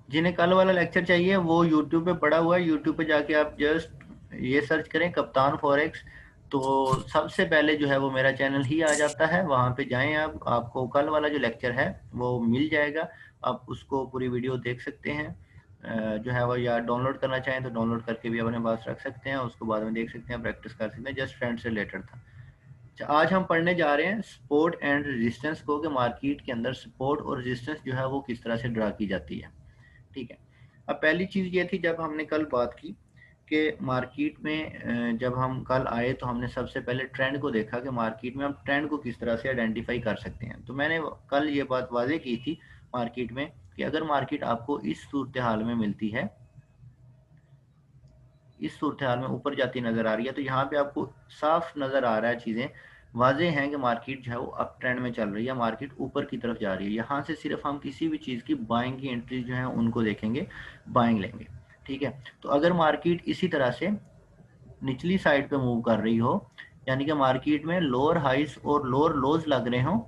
जिन्हें कल वाला लेक्चर चाहिए वो यूट्यूब पे पड़ा हुआ है, यूट्यूब पे जाके आप जस्ट ये सर्च करें कप्तान फॉरेक्स, तो सबसे पहले जो है वो मेरा चैनल ही आ जाता है। वहाँ पे जाएं आप, आपको कल वाला जो लेक्चर है वो मिल जाएगा। आप उसको पूरी वीडियो देख सकते हैं। जो है वो, या डाउनलोड करना चाहें तो डाउनलोड करके भी अपने पास रख सकते हैं, उसको बाद में देख सकते हैं, प्रैक्टिस कर सकते हैं। जस्ट फ्रेंड से रिलेटेड था। अच्छा, आज हम पढ़ने जा रहे हैं सपोर्ट एंड रेजिस्टेंस को, कि मार्केट के अंदर सपोर्ट और रेजिस्टेंस जो है वो किस तरह से ड्रा की जाती है। ठीक है। अब पहली चीज़ ये थी, जब हमने कल बात की कि मार्केट में जब हम कल आए तो हमने सबसे पहले ट्रेंड को देखा कि मार्केट में हम ट्रेंड को किस तरह से आइडेंटिफाई कर सकते हैं। तो मैंने कल ये बात वाज़ेह की थी मार्केट में कि अगर मार्केट आपको इस सूरत हाल में मिलती है, इस सूरत हाल में ऊपर जाती नज़र आ रही है, तो यहाँ पे आपको साफ नज़र आ रहा है, चीज़ें वाज़ेह हैं कि मार्केट जो है वो अप ट्रेंड में चल रही है, मार्केट ऊपर की तरफ जा रही है। यहाँ से सिर्फ हम किसी भी चीज़ की बाइंग की एंट्रीज जो है उनको देखेंगे, बाइंग लेंगे। ठीक है। तो अगर मार्केट इसी तरह से निचली साइड पे मूव कर रही हो, यानी कि मार्केट में लोअर हाइस और लोअर लोज लग रहे हों,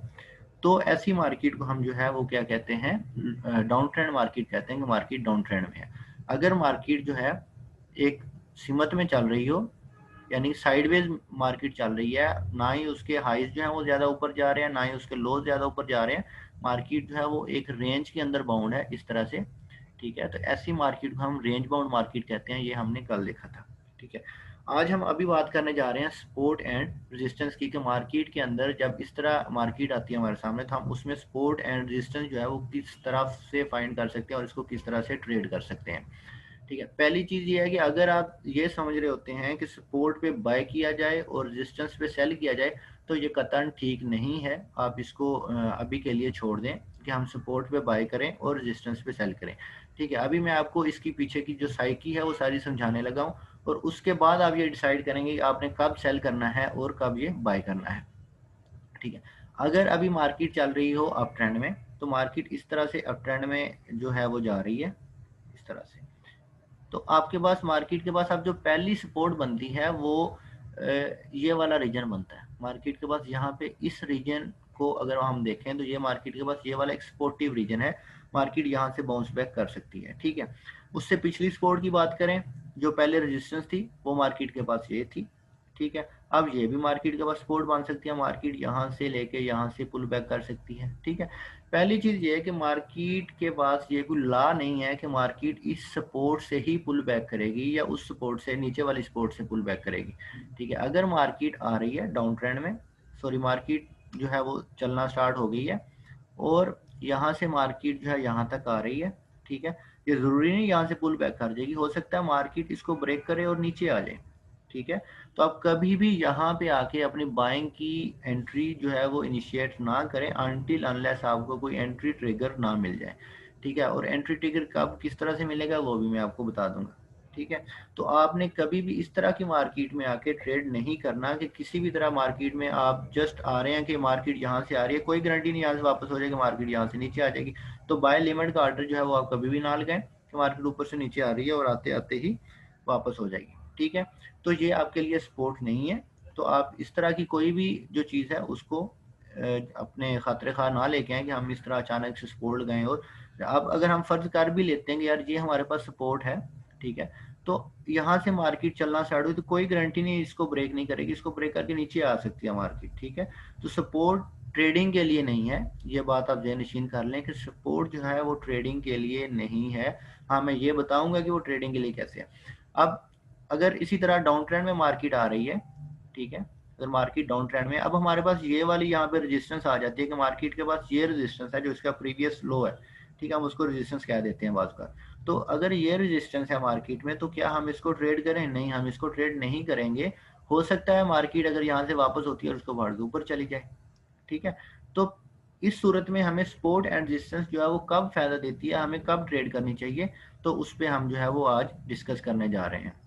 तो ऐसी मार्केट को हम जो है वो क्या कहते हैं, डाउन ट्रेंड मार्केट कहते हैं, कि मार्केट डाउन ट्रेंड में है। अगर मार्केट जो है एक सिमत में चल रही हो, यानी साइडवेज मार्केट चल रही है, ना ही उसके हाइज जो है वो ज़्यादा ऊपर जा रहे हैं, ना ही उसके लोज ज़्यादा ऊपर जा रहे हैं, मार्केट जो है वो एक रेंज के अंदर बाउंड है इस तरह से। ठीक है। तो ऐसी मार्केट को हम रेंज बाउंड मार्केट कहते हैं, ये हमने कल देखा था। ठीक है। आज हम अभी बात करने जा रहे हैं सपोर्ट एंड रेजिस्टेंस की, कि मार्केट के अंदर जब इस तरह मार्केट आती है हमारे सामने, तो हम उसमें सपोर्ट एंड रेजिस्टेंस जो है वो किस तरह से फाइंड कर सकते हैं और इसको किस तरह से ट्रेड कर सकते हैं। ठीक है। पहली चीज ये है कि अगर आप ये समझ रहे होते हैं कि सपोर्ट पे बाय किया जाए और रेजिस्टेंस पे सेल किया जाए, तो ये कतई ठीक नहीं है। आप इसको अभी के लिए छोड़ दें कि हम सपोर्ट पे बाय करें और रेजिस्टेंस पे सेल करें। ठीक है। अभी मैं आपको इसकी पीछे की जो साइकी है वो सारी समझाने लगा हूँ, और उसके बाद आप ये डिसाइड करेंगे कि आपने कब सेल करना है और कब ये बाय करना है। ठीक है। अगर अभी मार्केट चल रही हो अप ट्रेंड में, तो मार्केट इस तरह से अप ट्रेंड में जो है वो जा रही है इस तरह से, तो आपके पास मार्केट के पास अब जो पहली सपोर्ट बनती है वो ये वाला रीजन बनता है मार्केट के पास। यहाँ पे इस रीजन को अगर हम देखें तो ये मार्केट के पास ये वाला एक सपोर्टिव रीजन है, मार्केट यहाँ से बाउंस बैक कर सकती है। ठीक है। उससे पिछली सपोर्ट की बात करें, जो पहले रेजिस्टेंस थी वो मार्केट के पास ये थी। ठीक है। अब ये भी मार्केट के पास सपोर्ट बन सकती है, मार्केट यहाँ से लेके यहाँ से पुल बैक कर सकती है। ठीक है। पहली चीज ये है कि मार्केट के पास ये कोई लॉ नहीं है कि मार्केट इस सपोर्ट से ही पुल बैक करेगी या उस सपोर्ट से, नीचे वाली सपोर्ट से पुल बैक करेगी। ठीक है। अगर मार्केट आ रही है डाउन ट्रेंड में, सॉरी मार्केट जो है वो चलना स्टार्ट हो गई है और यहाँ से मार्केट जो है यहाँ तक आ रही है। ठीक है। ये जरूरी नहीं यहाँ से पुल बैक कर जाएगी, हो सकता है मार्केट इसको ब्रेक करे और नीचे आ जाए। ठीक है। तो आप कभी भी यहाँ पे आके अपनी बाइंग की एंट्री जो है वो इनिशिएट ना करें अनटिल अनलेस आपको कोई एंट्री ट्रिगर ना मिल जाए। ठीक है। और एंट्री ट्रिगर कब किस तरह से मिलेगा वो भी मैं आपको बता दूंगा। ठीक है। तो आपने कभी भी इस तरह की मार्केट में आके ट्रेड नहीं करना कि किसी भी तरह मार्केट में आप जस्ट आ रहे हैं कि मार्केट यहाँ से आ रही है, कोई गारंटी नहीं यहाँ से वापस हो जाएगी, मार्केट यहाँ से नीचे आ जाएगी, तो बाय लिमिट का ऑर्डर जो है वो आप कभी भी ना लगाएं कि मार्केट ऊपर से नीचे आ रही है और आते आते ही वापस हो जाएगी। ठीक है। तो ये आपके लिए सपोर्ट नहीं है। तो आप इस तरह की कोई भी जो चीज़ है उसको अपने खातिर खा ना लेके आए कि हम इस तरह अचानक से सपोर्ट लगाएं। और अब अगर हम फर्ज कर भी लेते हैं कि यार ये हमारे पास सपोर्ट है, ठीक है, तो यहाँ से मार्केट चलना स्टार्ट हुई तो कोई गारंटी नहीं इसको ब्रेक नहीं करेगी, इसको ब्रेक करके नीचे आ सकती है मार्केट। ठीक है। तो सपोर्ट ट्रेडिंग के लिए नहीं है, ये बात आप ज़हन-नशीन कर लें कि सपोर्ट जो है वो ट्रेडिंग के लिए नहीं है। हाँ, मैं ये बताऊंगा कि वो ट्रेडिंग के लिए कैसे है। अब अगर इसी तरह डाउन ट्रेंड में मार्केट आ रही है, ठीक है, अगर मार्केट डाउन ट्रेंड में, अब हमारे पास ये वाली यहाँ पे रेजिस्टेंस आ जाती है कि मार्केट के पास ये रेजिस्टेंस है जो इसका प्रीवियस लो है। ठीक है। हम उसको रेजिस्टेंस कह देते हैं बाज़ का। तो अगर ये रेजिस्टेंस है मार्केट में, तो क्या हम इसको ट्रेड करें? नहीं, हम इसको ट्रेड नहीं करेंगे। हो सकता है मार्केट अगर यहाँ से वापस होती है और उसको भाड़ के ऊपर चली जाए। ठीक है। तो इस सूरत में हमें सपोर्ट एंड रेजिस्टेंस जो है वो कब फायदा देती है, हमें कब ट्रेड करनी चाहिए, तो उस पर हम जो है वो आज डिस्कस करने जा रहे हैं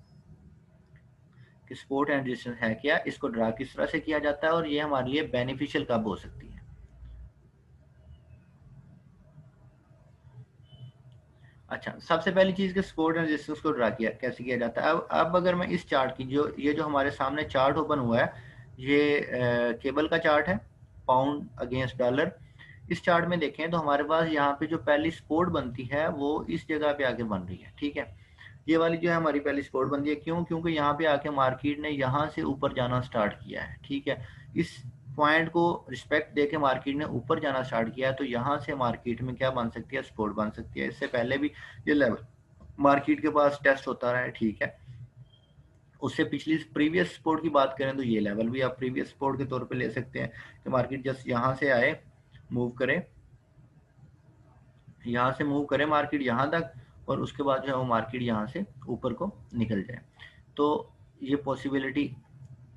कि सपोर्ट एंड रेजिस्टेंस है क्या, इसको ड्रा किस तरह से किया जाता है और ये हमारे लिए बेनिफिशियल कब हो सकती है। अच्छा, सबसे पहली चीज कि सपोर्ट एंड रेजिस्टेंस को ड्रा किया कैसे किया जाता है। अब अगर मैं इस चार्ट की, जो ये जो हमारे सामने चार्ट ओपन हुआ है, ये केबल का चार्ट है, पाउंड अगेंस्ट डॉलर। इस चार्ट में देखें तो हमारे पास यहाँ पे जो पहली सपोर्ट बनती है वो इस जगह पे आके बन रही है, ठीक है। ये वाली जो है हमारी पहली सपोर्ट बनती है, क्यों? क्योंकि यहाँ पे आके मार्केट ने यहाँ से ऊपर जाना स्टार्ट किया है, ठीक है। इस पॉइंट को रिस्पेक्ट देके मार्केट ने ऊपर जाना स्टार्ट किया है, तो यहाँ से मार्केट में क्या बन सकती है? सपोर्ट बन सकती है। इससे पहले भी ये लेवल मार्केट के पास टेस्ट होता रहा है, ठीक है। उससे पिछली प्रीवियस सपोर्ट की बात करें तो ये लेवल भी आप प्रीवियस सपोर्ट के तौर पे ले सकते हैं कि मार्केट जस्ट यहाँ से आए, मूव करे, यहाँ से मूव करे मार्केट यहाँ तक, और उसके बाद जो है वो मार्केट यहाँ से ऊपर को निकल जाए। तो ये पॉसिबिलिटी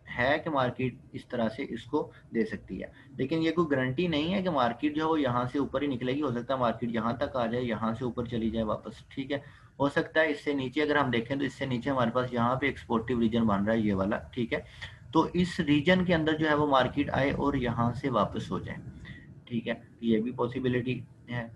है कि मार्केट इस तरह से इसको दे सकती है, लेकिन ये कोई गारंटी नहीं है कि मार्केट जो है वो यहाँ से ऊपर ही निकलेगी। हो सकता है मार्केट यहाँ तक आ जाए, यहाँ से ऊपर चली जाए वापस, ठीक है। हो सकता है इससे नीचे अगर हम देखें तो इससे नीचे हमारे पास यहाँ पे एक सपोर्टिव रीजन बन रहा है, ये वाला, ठीक है। तो इस रीजन के अंदर जो है वो मार्केट आए और यहाँ से वापस हो जाए, ठीक है। ये भी पॉसिबिलिटी है।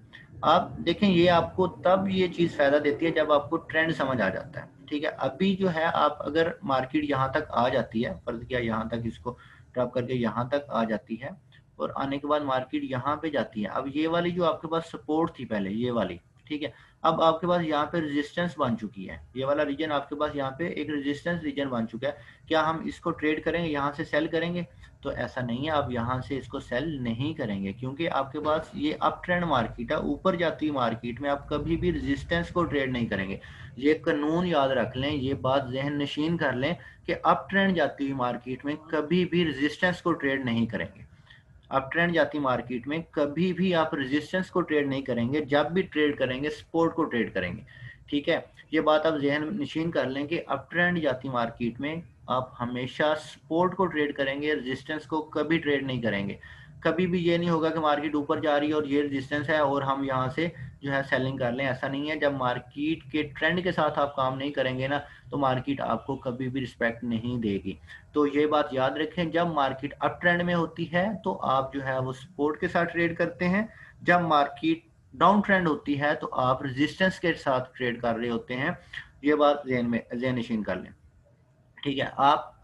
आप देखें ये आपको तब ये चीज़ फायदा देती है जब आपको ट्रेंड समझ आ जाता है, ठीक है। अभी जो है आप अगर मार्केट यहाँ तक आ जाती है, फर्ज किया यहाँ तक इसको ड्रॉप करके यहाँ तक आ जाती है, और आने के बाद मार्केट यहाँ पे जाती है। अब ये वाली जो आपके पास सपोर्ट थी पहले, ये वाली, ठीक है, अब आपके पास यहाँ पे रेजिस्टेंस बन चुकी है। ये वाला रीजन आपके पास यहाँ पे एक रेजिस्टेंस रीजन बन चुका है। क्या हम इसको ट्रेड करेंगे, यहाँ से सेल करेंगे? तो ऐसा नहीं है, आप यहाँ से इसको सेल नहीं करेंगे, क्योंकि आपके पास ये अप ट्रेंड मार्केट है। ऊपर जाती हुई मार्केट में आप कभी भी रेजिस्टेंस को ट्रेड नहीं करेंगे। ये कानून याद रख लें, ये बात जहन नशीन कर लें कि अप ट्रेंड जाती हुई मार्केट में कभी भी रेजिस्टेंस को ट्रेड नहीं करेंगे। अप ट्रेंड जाती मार्केट में कभी भी आप रेजिस्टेंस को ट्रेड नहीं करेंगे। जब भी ट्रेड करेंगे सपोर्ट को ट्रेड करेंगे, ठीक है। ये बात आप जहन नशीन कर लें कि अप ट्रेंड जाती मार्केट में आप हमेशा सपोर्ट को ट्रेड करेंगे, रेजिस्टेंस को कभी ट्रेड नहीं करेंगे। कभी भी ये नहीं होगा कि मार्केट ऊपर जा रही है और ये रेजिस्टेंस है और हम यहाँ से जो है सेलिंग कर लें, ऐसा नहीं है। जब मार्केट के ट्रेंड के साथ आप काम नहीं करेंगे ना, तो मार्केट आपको कभी भी रिस्पेक्ट नहीं देगी। तो ये बात याद रखें, जब मार्केट अप ट्रेंड में होती है तो आप जो है वो सपोर्ट के साथ ट्रेड करते हैं। जब मार्केट डाउन ट्रेंड होती है तो आप रेजिस्टेंस के साथ ट्रेड कर रहे होते हैं। ये बात ज़हन नशीन कर लें, ठीक है।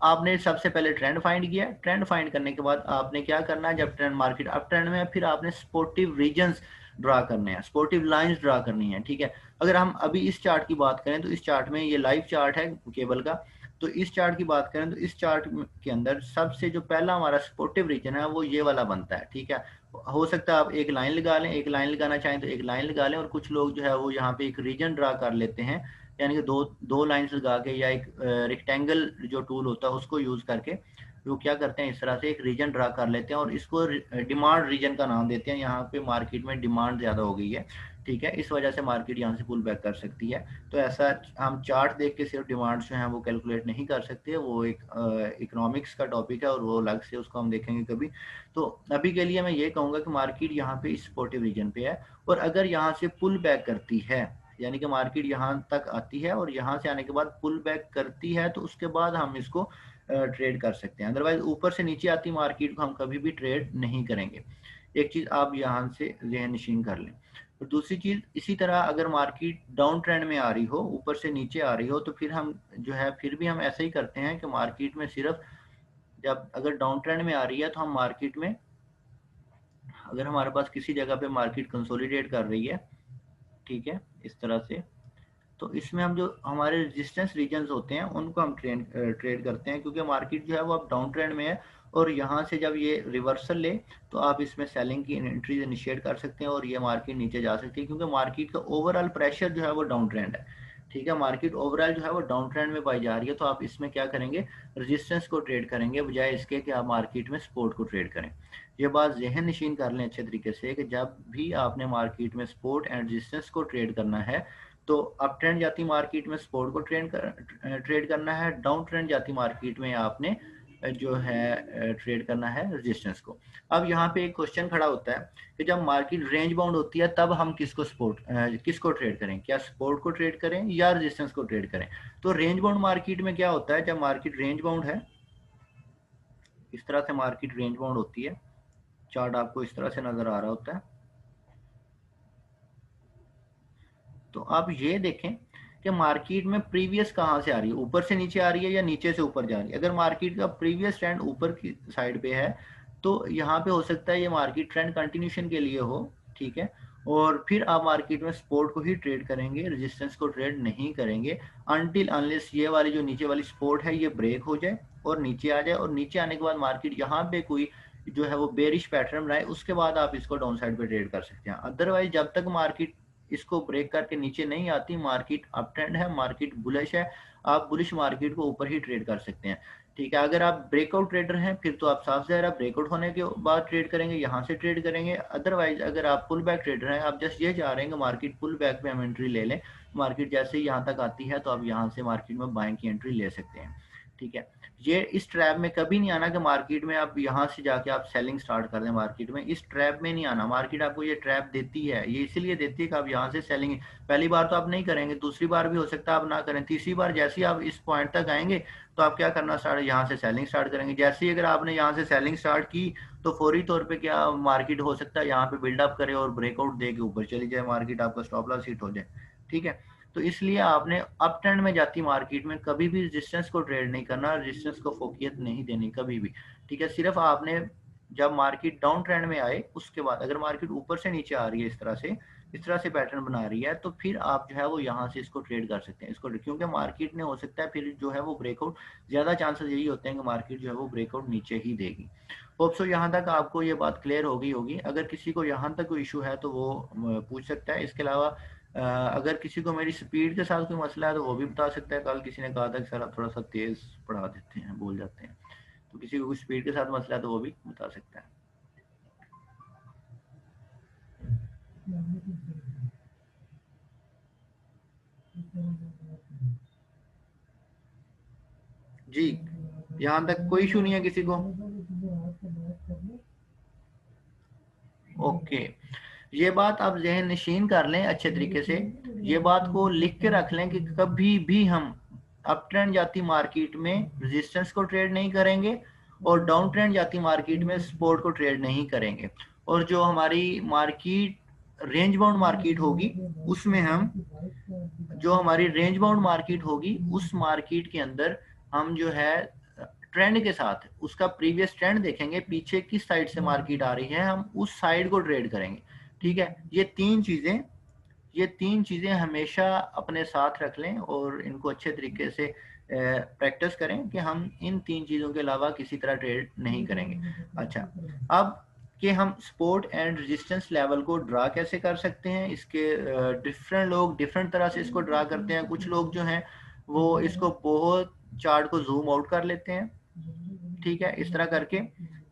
आपने सबसे पहले ट्रेंड फाइंड किया। ट्रेंड फाइंड करने के बाद आपने क्या करना है, जब ट्रेंड मार्केट अप ट्रेंड में है, फिर आपने सपोर्टिव रीजन्स ड्रा करने हैं, सपोर्टिव लाइंस ड्रा करनी है, ठीक है। अगर हम अभी इस चार्ट की बात करें तो इस चार्ट में, ये लाइव चार्ट है केबल का, तो इस चार्ट की बात करें तो इस चार्ट के अंदर सबसे जो पहला हमारा सपोर्टिव रीजन है वो ये वाला बनता है, ठीक है। हो सकता है आप एक लाइन लगा लें, एक लाइन लगाना चाहें तो एक लाइन लगा लें, और कुछ लोग जो है वो यहाँ पे एक रीजन ड्रा कर लेते हैं, यानी कि दो लाइंस लगा के, या एक रेक्टेंगल जो टूल होता है उसको यूज करके वो क्या करते हैं, इस तरह से एक रीजन ड्रा कर लेते हैं और इसको डिमांड रीजन का नाम देते हैं। यहाँ पे मार्केट में डिमांड ज़्यादा हो गई है, ठीक है, इस वजह से मार्केट यहाँ से पुल बैक कर सकती है। तो ऐसा हम चार्ट देख के सिर्फ डिमांड जो है वो कैलकुलेट नहीं कर सकते, वो एक इकोनॉमिक्स का टॉपिक है और वो अलग से उसको हम देखेंगे कभी। तो अभी के लिए मैं ये कहूँगा कि मार्केट यहाँ पे सपोर्टिव रीजन पे है, और अगर यहाँ से पुल बैक करती है, यानी कि मार्केट यहाँ तक आती है और यहाँ से आने के बाद पुल बैक करती है, तो उसके बाद हम इसको ट्रेड कर सकते हैं। अदरवाइज ऊपर से नीचे आती मार्केट को हम कभी भी ट्रेड नहीं करेंगे। एक चीज़ आप यहाँ से ज़हन नशीन कर लें। और दूसरी चीज़, इसी तरह अगर मार्केट डाउन ट्रेंड में आ रही हो, ऊपर से नीचे आ रही हो, तो फिर हम जो है फिर भी हम ऐसा ही करते हैं कि मार्केट में सिर्फ जब अगर डाउन ट्रेंड में आ रही है तो हम मार्केट में, अगर हमारे पास किसी जगह पे मार्केट कंसोलिडेट कर रही है, ठीक है, इस तरह से, तो इसमें हम जो हमारे रेजिस्टेंस रीजन्स होते हैं उनको हम ट्रेड करते हैं, क्योंकि मार्केट जो है वो अब डाउन ट्रेंड में है, और यहाँ से जब ये रिवर्सल ले तो आप इसमें सेलिंग की एंट्रीज इनिशिएट कर सकते हैं और ये मार्केट नीचे जा सकती है, क्योंकि मार्केट का ओवरऑल प्रेशर जो है वो डाउन ट्रेंड है, ठीक है। मार्केट ओवरऑल जो है वो डाउन ट्रेंड में पाई जा रही है, तो आप इसमें क्या करेंगे, रेजिस्टेंस को ट्रेड करेंगे बजाय इसके कि आप मार्केट में सपोर्ट को ट्रेड करें। ये बात जहन नशीन कर लें अच्छे तरीके से कि जब भी आपने मार्केट में सपोर्ट एंड रेजिस्टेंस को ट्रेड करना है तो अप ट्रेंड जाती मार्केट में सपोर्ट को ट्रेड करना है, डाउन ट्रेंड जाती मार्केट में आपने जो है ट्रेड करना है रेजिस्टेंस को। अब यहाँ पे एक क्वेश्चन खड़ा होता है कि जब मार्केट रेंज बाउंड होती है तब हम किसको ट्रेड करें, क्या सपोर्ट को ट्रेड करें या रेजिस्टेंस को ट्रेड करें? तो रेंज बाउंड मार्केट में क्या होता है, जब मार्केट रेंज बाउंड है, इस तरह से मार्केट रेंज बाउंड होती है, चार्ट आपको इस तरह से नजर आ रहा होता है। तो आप ये देखें कि मार्केट में प्रीवियस कहाँ से आ रही है, ऊपर से नीचे आ रही है या नीचे से ऊपर जा रही है। अगर मार्केट का प्रीवियस ट्रेंड ऊपर की साइड पे है तो यहाँ पे हो सकता है ये मार्केट ट्रेंड कंटिन्यूशन के लिए हो, ठीक है, और फिर आप मार्केट में सपोर्ट को ही ट्रेड करेंगे, रेजिस्टेंस को ट्रेड नहीं करेंगे अनटिल अनलेस ये वाली जो नीचे वाली सपोर्ट है ये ब्रेक हो जाए और नीचे आ जाए, और नीचे आने के बाद मार्केट यहाँ पे कोई जो है वो बेरिश पैटर्न बनाए, उसके बाद आप इसको डाउन साइड पे ट्रेड कर सकते हैं। अदरवाइज जब तक मार्केट इसको ब्रेक करके नीचे नहीं आती, मार्केट अप ट्रेंड है, मार्केट बुलिश है, आप बुलिश मार्केट को ऊपर ही ट्रेड कर सकते हैं, ठीक है। अगर आप ब्रेकआउट ट्रेडर हैं फिर तो आप साफ ज़ाहिर ब्रेकआउट होने के बाद ट्रेड करेंगे, यहाँ से ट्रेड करेंगे। अदरवाइज अगर आप पुल बैक ट्रेडर हैं, आप जस्ट ये चाह रहे हैं कि मार्केट पुल बैक पे हम एंट्री ले लें, मार्केट जैसे ही यहाँ तक आती है तो आप यहाँ से मार्केट में बाइंग की एंट्री ले सकते हैं, ठीक है। ये इस ट्रैप में कभी नहीं आना कि मार्केट में आप यहाँ से जाके आप सेलिंग स्टार्ट कर दें, मार्केट में इस ट्रैप में नहीं आना। मार्केट आपको ये ट्रैप देती है, ये इसीलिए देती है कि आप यहाँ से सेलिंग, पहली बार तो आप नहीं करेंगे, दूसरी बार भी हो सकता है आप ना करें, तीसरी बार जैसे ही आप इस पॉइंट तक आएंगे तो आप क्या करना स्टार्ट, यहाँ से सेलिंग स्टार्ट करेंगे। जैसे ही अगर आपने यहाँ से सेलिंग स्टार्ट की तो फौरी तौर पे क्या मार्केट हो सकता है यहाँ पे बिल्डअप करे और ब्रेकआउट दे के ऊपर चली जाए, मार्केट आपका स्टॉप लॉस हिट हो जाए, ठीक है। तो इसलिए आपने अप ट्रेंड में जाती मार्केट में कभी भी रेजिस्टेंस को ट्रेड नहीं करना, रेजिस्टेंस को फोकियत नहीं देनी कभी भी, ठीक है। सिर्फ आपने जब मार्केट डाउन ट्रेंड में आए उसके बाद अगर मार्केट ऊपर से नीचे आ रही है इस तरह से पैटर्न बना रही है तो फिर आप जो है वो यहाँ से इसको ट्रेड कर सकते हैं इसको, क्योंकि मार्केट ने हो सकता है फिर जो है वो ब्रेकआउट, ज्यादा चांसेस यही होते हैं कि मार्केट जो है वो ब्रेकआउट नीचे ही देगी। होप सो यहाँ तक आपको ये बात क्लियर हो गई होगी। अगर किसी को यहाँ तक कोई इशू है तो वो पूछ सकता है। इसके अलावा अगर किसी को मेरी स्पीड के साथ कोई मसला है तो वो भी बता सकता है। कल किसी ने कहा था कि सर आप थोड़ा सा तेज पढ़ा देते हैं, बोल जाते हैं, तो किसी को कोई स्पीड के साथ मसला है तो वो भी बता सकता है। जी, यहाँ तक कोई इशू नहीं है किसी को? ओके, ये बात आप जहन नशीन कर लें अच्छे तरीके से, ये बात को लिख के रख लें कि कभी भी हम अप ट्रेंड जाती मार्केट में रेजिस्टेंस को ट्रेड नहीं करेंगे और डाउन ट्रेंड जाती मार्केट में सपोर्ट को ट्रेड नहीं करेंगे। और जो हमारी मार्केट रेंज बाउंड मार्केट होगी उसमें हम, जो हमारी रेंज बाउंड मार्केट होगी उस मार्केट के अंदर हम जो है ट्रेंड के साथ उसका प्रीवियस ट्रेंड देखेंगे, पीछे किस साइड से मार्केट आ रही है हम उस साइड को ट्रेड करेंगे, ठीक है। ये तीन चीजें हमेशा अपने साथ रख लें और इनको अच्छे तरीके से प्रैक्टिस करें कि हम इन तीन चीजों के अलावा किसी तरह ट्रेड नहीं करेंगे। अच्छा, अब कि हम सपोर्ट एंड रेजिस्टेंस लेवल को ड्रा कैसे कर सकते हैं, इसके डिफरेंट लोग डिफरेंट तरह से इसको ड्रा करते हैं। कुछ लोग जो हैं वो इसको बहुत चार्ट को जूम आउट कर लेते हैं, ठीक है, इस तरह करके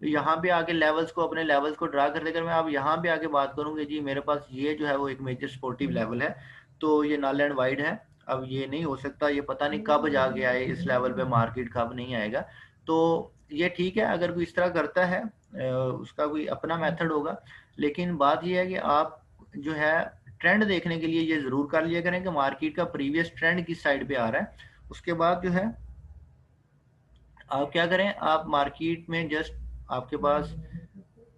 यहाँ पे आके लेवल्स को, अपने लेवल्स को ड्रा कर देकर मैं अब यहाँ पे आके बात करूंगी जी मेरे पास ये जो है वो एक मेजर सपोर्टिव लेवल है, तो ये नल एंड वाइड है, अब ये नहीं हो सकता, ये पता नहीं कब जाके आए इस लेवल पे मार्केट, कब नहीं आएगा। तो ये ठीक है, अगर कोई इस तरह करता है उसका कोई अपना मेथड होगा, लेकिन बात ये है कि आप जो है ट्रेंड देखने के लिए ये जरूर कर लिया करें कि मार्केट का प्रीवियस ट्रेंड किस साइड पे आ रहा है। उसके बाद जो है आप क्या करें, आप मार्केट में जस्ट आपके पास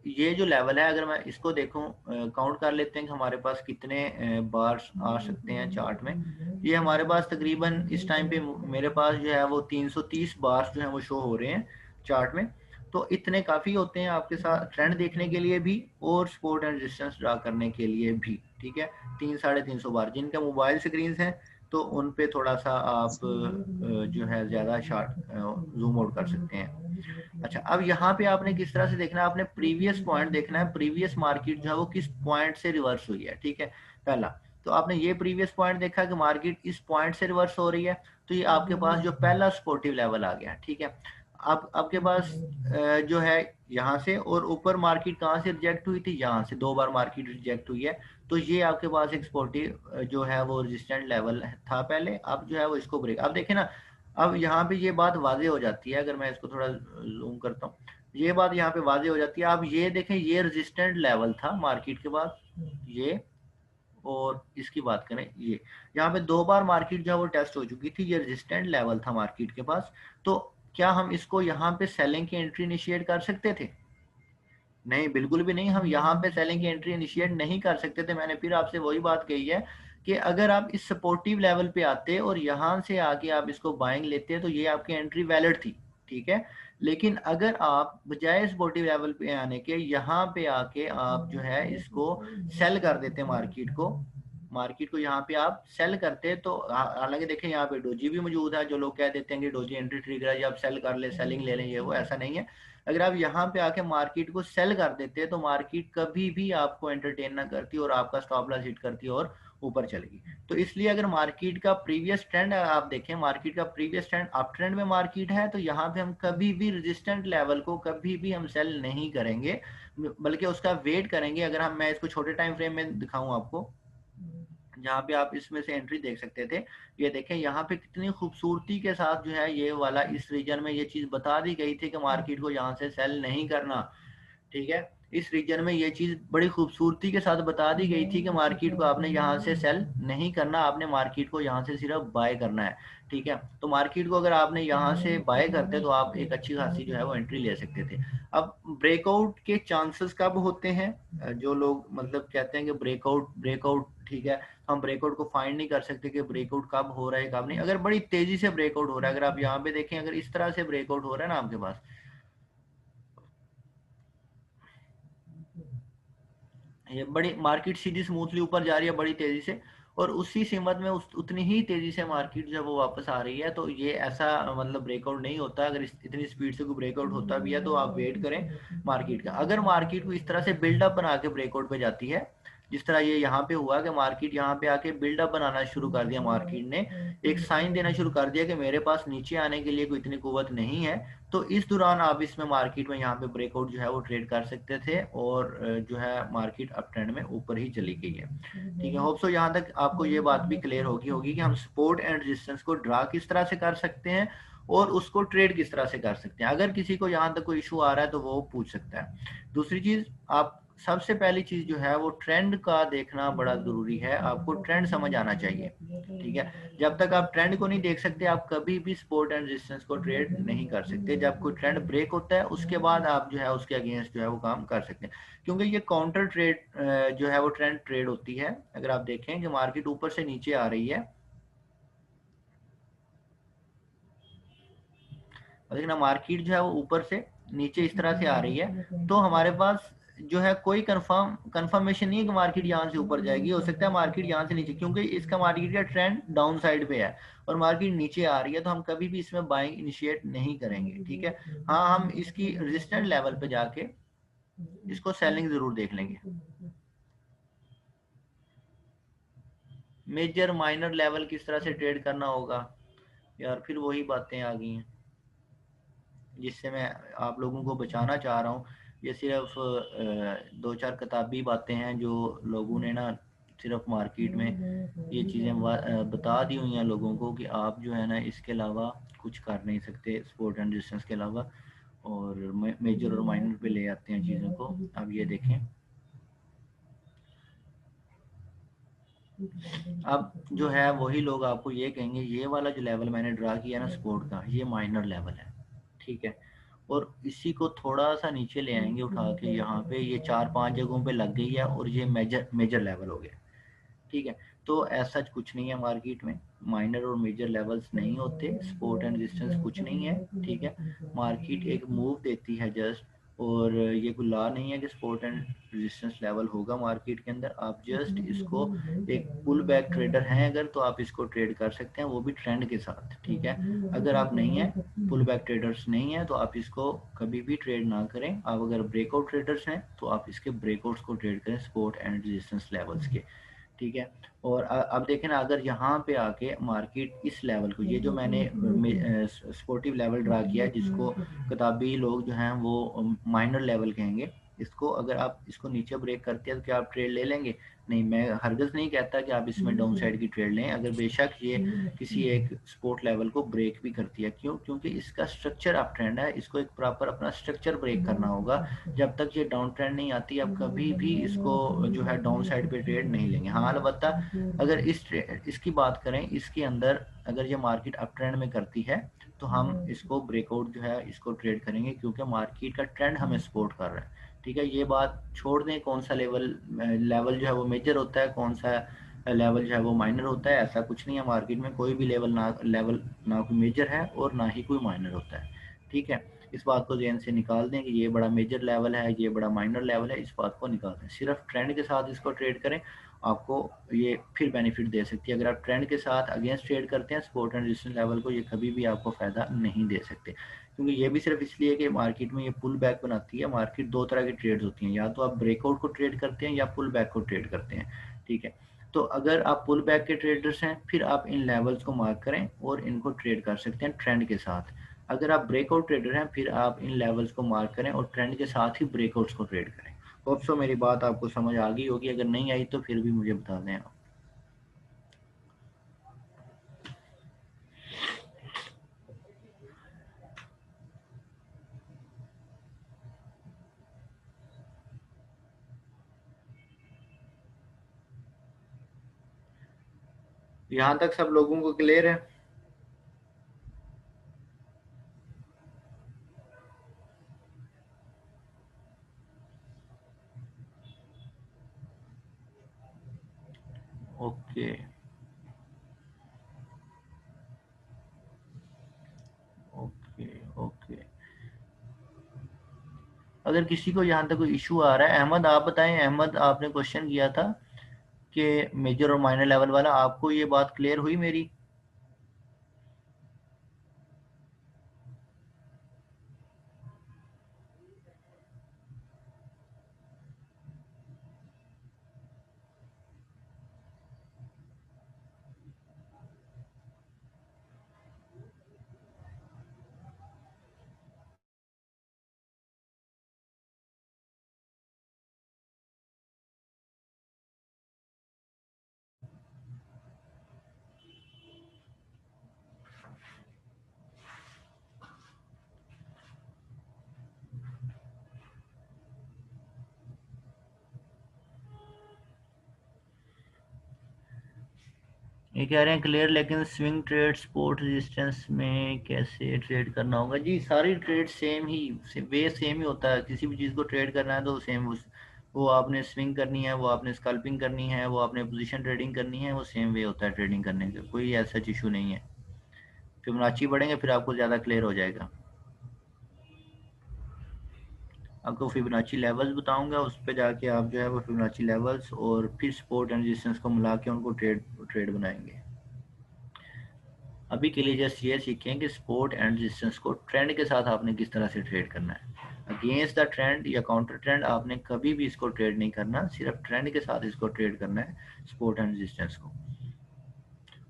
ये जो लेवल है, अगर मैं इसको देखूं, काउंट कर लेते हैं कि हमारे पास कितने बार्स आ सकते हैं चार्ट में। ये हमारे पास तकरीबन इस टाइम पे मेरे पास जो है वो 330 बार्स जो है वो शो हो रहे हैं चार्ट में, तो इतने काफ़ी होते हैं आपके साथ ट्रेंड देखने के लिए भी और सपोर्ट एंड रेजिस्टेंस ड्रा करने के लिए भी, ठीक है। 300-350 बार, जिनके मोबाइल स्क्रीन हैं तो उन पे थोड़ा सा आप जो है ज़्यादा शार्ट जूम आउट कर सकते हैं। अच्छा, अब यहाँ पे आपने किस तरह से देखना है, आपने प्रीवियस पॉइंट देखना है, प्रीवियस मार्केट जो है वो किस पॉइंट से रिवर्स हुई है, ठीक है। पहला तो आपने ये प्रीवियस पॉइंट देखा कि मार्केट इस पॉइंट से रिवर्स हो रही है, तो ये आपके पास जो पहला सपोर्टिव लेवल आ गया, ठीक है। अब आपके पास जो है यहाँ से, और ऊपर मार्केट कहाँ से रिजेक्ट हुई थी, यहाँ से 2 बार मार्केट रिजेक्ट हुई है, तो ये आपके पास एक सपोर्टिव जो है वो रेजिस्टेंट लेवल था पहले, अब जो है वो इसको ब्रेक, अब देखें ना, अब यहाँ पे ये बात वाजे हो जाती है, अगर मैं इसको थोड़ा जूम करता हूँ, ये बात यहाँ पे वाजे हो जाती है। अब ये देखें, ये रेजिस्टेंट लेवल था मार्केट के बाद ये, और इसकी बात करें ये, यहाँ पे 2 बार मार्केट जो है वो टेस्ट हो चुकी थी, ये रेजिस्टेंट लेवल था मार्केट के पास, तो क्या हम इसको यहाँ पे सेलिंग की एंट्री इनिशिएट कर सकते थे? नहीं, बिल्कुल भी नहीं, हम यहाँ पे सेलिंग की एंट्री इनिशिएट नहीं कर सकते थे। मैंने फिर आपसे वही बात कही है कि अगर आप इस सपोर्टिव लेवल पे आते और यहाँ से आके आप इसको बाइंग लेते तो ये आपकी एंट्री वैलिड थी, ठीक है। लेकिन अगर आप बजाय स्पोर्टिव लेवल पे आने के यहाँ पे आके आप जो है इसको सेल कर देते हैं मार्केट को यहाँ पे आप सेल करते हैं, तो हालांकि देखें यहाँ पे डोजी भी मौजूद है। जो लोग कह देते हैं कि डोजी एंट्री ट्रिगर है, आप सेल कर ले, सेलिंग ले लें, ये वो ऐसा नहीं है। अगर आप यहाँ पे आके मार्केट को सेल कर देते हैं तो मार्केट कभी भी आपको एंटरटेन ना करती और आपका स्टॉप लॉस हिट करती और ऊपर चलेगी। तो इसलिए अगर मार्केट का प्रीवियस ट्रेंड आप देखें, मार्केट का प्रीवियस ट्रेंड अप ट्रेंड में मार्केट है, तो यहाँ पे हम कभी भी रेजिस्टेंट लेवल को कभी भी हम सेल नहीं करेंगे, बल्कि उसका वेट करेंगे। अगर हम मैं इसको छोटे टाइम फ्रेम में दिखाऊं आपको, जहाँ पे आप इसमें से एंट्री देख सकते थे, ये देखें यहाँ पे कितनी खूबसूरती के साथ जो है ये वाला इस रीजन में ये चीज बता दी गई थी कि मार्केट को यहाँ से सेल नहीं करना। ठीक है, इस रीजन में ये चीज बड़ी खूबसूरती के साथ बता दी गई थी कि मार्केट को आपने यहाँ से सेल नहीं करना, आपने मार्केट को यहाँ से सिर्फ बाय करना है। ठीक है, तो मार्केट को अगर आपने यहाँ से बाय करते तो आप एक अच्छी खासी जो है वो एंट्री ले सकते थे। अब ब्रेकआउट के चांसेस कब होते हैं, जो लोग मतलब कहते हैं कि ब्रेकआउट ब्रेकआउट, ठीक है, हम ब्रेकआउट को फाइंड नहीं कर सकते कि ब्रेकआउट कब हो रहा है कब नहीं। अगर बड़ी तेजी से ब्रेकआउट हो रहा है, अगर आप यहाँ पे देखें, अगर इस तरह से ब्रेकआउट हो रहा है ना आपके पास, ये बड़ी मार्केट सीधी स्मूथली ऊपर जा रही है बड़ी तेजी से, और उसी सीमत में उतनी ही तेजी से मार्केट जब वो वापस आ रही है, तो ये ऐसा मतलब ब्रेकआउट नहीं होता। अगर इतनी स्पीड से कोई ब्रेकआउट होता भी है तो आप वेट करें मार्केट का। अगर मार्केट को इस तरह से बिल्डअप बना के ब्रेकआउट पे जाती है, जिस तरह ये यहाँ पे हुआ कि मार्केट यहाँ पे आके बिल्डअप बनाना शुरू कर दिया, मार्केट ने एक साइन देना शुरू कर दिया कि मेरे पास नीचे आने के लिए कोई इतनी कुव्वत नहीं है, तो इस दौरान आप इसमें मार्केट में यहाँ पे ब्रेकआउट जो है वो ट्रेड कर सकते थे, और जो है मार्केट अप ट्रेंड में ऊपर ही चली गई है। ठीक है, होप सो यहाँ तक आपको ये बात भी क्लियर होगी कि हम सपोर्ट एंड रेजिस्टेंस को ड्रा किस तरह से कर सकते हैं और उसको ट्रेड किस तरह से कर सकते हैं। अगर किसी को यहाँ तक कोई इशू आ रहा है तो वो पूछ सकता है। दूसरी चीज, आप सबसे पहली चीज जो है वो ट्रेंड का देखना बड़ा जरूरी है, आपको ट्रेंड समझ आना चाहिए। ठीक है, जब तक आप ट्रेंड को नहीं देख सकते आप कभी भी सपोर्ट एंड रेजिस्टेंस को ट्रेड नहीं कर सकते। जब कोई ट्रेंड ब्रेक होता है उसके बाद आप जो है उसके अगेंस्ट जो है वो काम कर सकते हैं, क्योंकि ये काउंटर ट्रेड जो है वो ट्रेंड ट्रेड होती है। अगर आप देखें कि मार्केट ऊपर से नीचे आ रही है, लेकिन मार्केट जो है वो ऊपर से नीचे इस तरह से आ रही है, तो हमारे पास जो है कोई कंफर्मेशन नहीं है कि मार्केट यहाँ से ऊपर जाएगी। हो सकता है मार्केट यहाँ से नीचे, क्योंकि इसका मार्केट का ट्रेंड डाउन साइड पे है और मार्केट नीचे आ रही है, तो हम कभी भी इसमें बाइंग इनिशिएट नहीं करेंगे। ठीक है, हाँ, हम इसकी रेजिस्टेंट लेवल पे जाके इसको सेलिंग जरूर देख लेंगे। मेजर माइनर लेवल किस तरह से ट्रेड करना होगा, यार फिर वही बातें आ गई हैं जिससे मैं आप लोगों को बचाना चाह रहा हूँ। ये सिर्फ दो चार किताबी बातें हैं जो लोगों ने ना सिर्फ मार्केट में ये चीज़ें बता दी हुई हैं लोगों को कि आप जो है ना इसके अलावा कुछ कर नहीं सकते सपोर्ट एंड रेजिस्टेंस के अलावा, और मेजर और माइनर पे ले आते हैं चीज़ों को। अब ये देखें, अब जो है वही लोग आपको ये कहेंगे ये वाला जो लेवल मैंने ड्रा किया ना सपोर्ट का, ये माइनर लेवल है। ठीक है, और इसी को थोड़ा सा नीचे ले आएंगे उठा के, यहाँ पे ये 4-5 जगहों पे लग गई है और ये मेजर मेजर लेवल हो गया। ठीक है, तो ऐसा कुछ नहीं है मार्केट में, माइनर और मेजर लेवल्स नहीं होते, सपोर्ट एंड रेजिस्टेंस कुछ नहीं है। ठीक है, मार्केट एक मूव देती है जस्ट, और ये कोई लॉ नहीं है कि सपोर्ट एंड रेजिस्टेंस लेवल होगा मार्केट के अंदर। आप जस्ट इसको एक पुल बैक ट्रेडर हैं अगर, तो आप इसको ट्रेड कर सकते हैं, वो भी ट्रेंड के साथ। ठीक है, अगर आप नहीं है पुल बैक ट्रेडर्स नहीं है तो आप इसको कभी भी ट्रेड ना करें। आप अगर ब्रेकआउट ट्रेडर्स हैं तो आप इसके ब्रेकआउट्स को ट्रेड करें सपोर्ट एंड रेजिस्टेंस लेवल्स के। ठीक है, और अब देखें ना, अगर यहाँ पे आके मार्केट इस लेवल को, ये जो मैंने सपोर्टिव लेवल ड्रा किया है जिसको किताबी लोग जो हैं वो माइनर लेवल कहेंगे, इसको अगर आप इसको नीचे ब्रेक करते हैं तो क्या आप ट्रेड ले लेंगे? नहीं, मैं हरगज नहीं कहता कि आप इसमें डाउन साइड की ट्रेड लें, अगर बेशक ये किसी एक सपोर्ट लेवल को ब्रेक भी करती है। क्यों? क्योंकि इसका स्ट्रक्चर अप ट्रेंड है, इसको एक प्रॉपर अपना स्ट्रक्चर ब्रेक करना होगा। जब तक ये डाउन ट्रेंड नहीं आती आप कभी भी इसको जो है डाउन साइड पे ट्रेड नहीं लेंगे। हाँ, अलबत्ता अगर इसकी बात करें, इसके अंदर अगर ये मार्केट अप ट्रेंड में करती है तो हम इसको ब्रेकआउट जो है इसको ट्रेड करेंगे, क्योंकि मार्केट का ट्रेंड हमें सपोर्ट कर रहा है। ठीक है, ये बात छोड़ दें कौन सा लेवल लेवल जो है वो मेजर होता है, कौन सा लेवल जो है वो माइनर होता है, ऐसा कुछ नहीं है। मार्केट में कोई भी लेवल ना कोई मेजर है और ना ही कोई माइनर होता है। ठीक है, इस बात को ज़हन से निकाल दें कि ये बड़ा मेजर लेवल है, ये बड़ा माइनर लेवल है, इस बात को निकाल दें। सिर्फ ट्रेंड के साथ इसको ट्रेड करें, आपको ये फिर बेनिफिट दे सकती है। अगर आप ट्रेंड के साथ अगेंस्ट ट्रेड करते हैं सपोर्ट एंड रेजिस्टेंस लेवल को, ये कभी भी आपको फ़ायदा नहीं दे सकते, क्योंकि ये भी सिर्फ इसलिए कि मार्केट में ये पुल बैक बनाती है। मार्केट दो तरह की ट्रेड्स होती हैं, या तो आप ब्रेकआउट को ट्रेड करते हैं या पुल बैक को ट्रेड करते हैं, ठीक है। तो अगर आप पुल बैक के ट्रेडर्स हैं, फिर आप इन लेवल्स को मार्क करें और इनको ट्रेड कर सकते हैं ट्रेंड के साथ। अगर आप ब्रेकआउट ट्रेडर हैं, फिर आप इन लेवल्स को मार्क करें और ट्रेंड के साथ ही ब्रेकआउट्स को ट्रेड करें। होप सो मेरी बात आपको समझ आ गई होगी, अगर नहीं आई तो फिर भी मुझे बता दें आप। यहाँ तक सब लोगों को क्लियर है? Okay okay okay. अगर किसी को यहाँ तक कोई इशू आ रहा है, अहमद आप बताएं। अहमद, आपने क्वेश्चन किया था कि मेजर और माइनर लेवल वाला, आपको ये बात क्लियर हुई मेरी? ये कह रहे हैं क्लियर, लेकिन स्विंग ट्रेड सपोर्ट रेजिस्टेंस में कैसे ट्रेड करना होगा? जी सारी ट्रेड सेम ही, वे सेम ही होता है। किसी भी चीज़ को ट्रेड करना है तो सेम, उस वो आपने स्विंग करनी है, वो आपने स्कल्पिंग करनी है, वो आपने पोजीशन ट्रेडिंग करनी है, वो सेम वे होता है ट्रेडिंग करने का, कोई ऐसा इशू नहीं है। फिबोनाची बढ़ेंगे फिर आपको ज़्यादा क्लियर हो जाएगा। आपको फिबोनाची लेवल्स बताऊंगा, उस पर जाके आप जो है वो फिबोनाची लेवल्स और फिर सपोर्ट एंड रेजिस्टेंस को मिला के उनको ट्रेड ट्रेड बनाएंगे। अभी के लिए जस्ट ये सीखें कि सपोर्ट एंड रेजिस्टेंस को ट्रेंड के साथ आपने किस तरह से ट्रेड करना है। अगेंस्ट द ट्रेंड या काउंटर ट्रेंड आपने कभी भी इसको ट्रेड नहीं करना, सिर्फ ट्रेंड के साथ इसको ट्रेड करना है, सपोर्ट एंड रेजिस्टेंस को।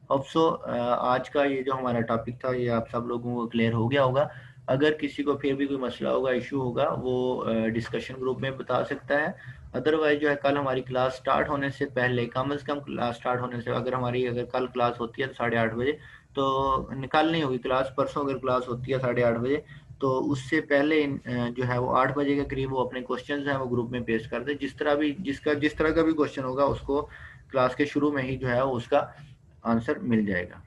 अब सो आज का ये जो हमारा टॉपिक था ये आप सब लोगों को क्लियर हो गया होगा। अगर किसी को फिर भी कोई मसला होगा, इशू होगा, वो डिस्कशन ग्रुप में बता सकता है। अदरवाइज जो है कल हमारी क्लास स्टार्ट होने से पहले, कम से कम क्लास स्टार्ट होने से, अगर कल क्लास होती है तो 8:30 बजे, तो कल नहीं होगी क्लास, परसों अगर क्लास होती है 8:30 बजे, तो उससे पहले जो है वो 8 बजे के करीब वो अपने क्वेश्चन हैं वो ग्रुप में पेश कर दे। जिस तरह का भी क्वेश्चन होगा उसको क्लास के शुरू में ही जो है उसका आंसर मिल जाएगा।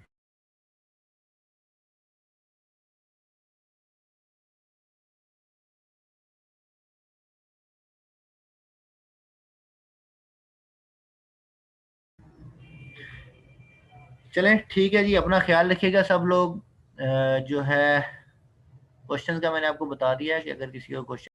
चलें ठीक है जी, अपना ख्याल रखिएगा सब लोग। जो है क्वेश्चंस का मैंने आपको बता दिया है कि अगर किसी का क्वेश्चन